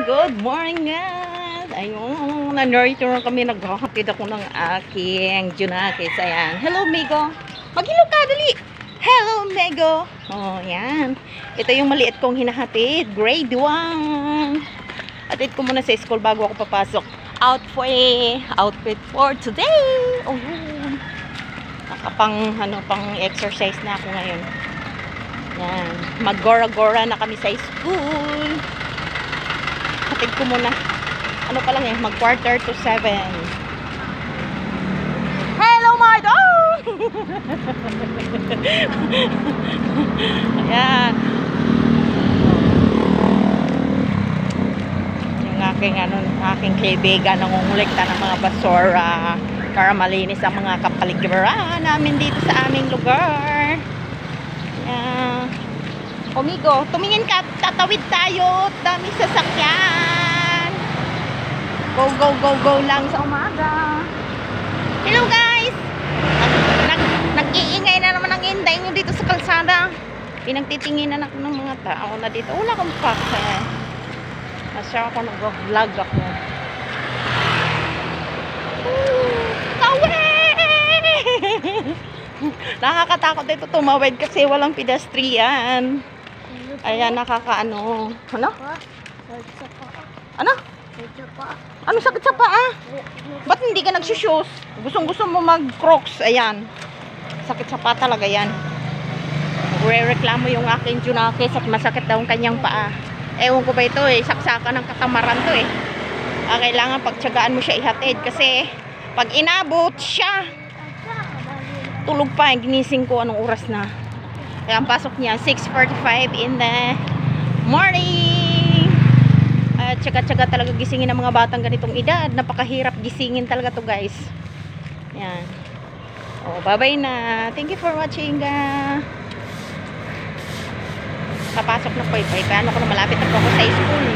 Good morning guys! Ayun, na-narrator kami, naghahatid ako ng aking Junakis. Ayan. Hello, Mego! Maghilo ka, dali! Hello, Mego! Oh, yan. Ito yung maliit kong hinahatid. Grade 1. Hatid ko muna sa school bago ako papasok. Outfit for today! Oh, yun. Nakapang, pang exercise na ako ngayon. Yan. Mag-gora-gora na kami sa school. Hatid ko muna. Ano pa lang mag 6:45. Hello, my dog! Ayan. Yung aking kaibigan nangungulekta ng mga basura para malinis ang mga kapaligiran namin dito sa aming lugar. Ayan. Omigo, tumingin ka, tatawid tayo. Dami sasakyan. Go, go, go, go lang sa umaga. Hello guys! Nag-iingay na naman ang inday nyo dito sa kalsada. Pinagtitinginan ako ng mga tao na dito. Wala akong pake. Masya ako, nag-vlog ako. Tawi! Nakakatakot dito tumawid kasi walang pedestrian. Ayan, nakakaano. Ano? Ano? Ano sakit sa paa? Ba't hindi ka nagsushoes? Gusto mo mag-crocs. Ayan. Sakit sa paa talaga yan. Re-reklamo yung aking Junakis at masakit daw ang kanyang paa. Ewan ko ba ito saksakan ng katamaran to kailangan pagtsagaan mo siya ihatid kasi pag inabot siya, tulog pa. Ginising ko anong oras na. Kaya ang pasok niya 6:45 in the morning. At tsaga-tsaga talaga gisingin ng mga batang ganitong edad. Napakahirap gisingin talaga to guys. Yan. Oh, bye-bye na. Thank you for watching. Kapasok na po. Paano ko na malapit na po ako sa school.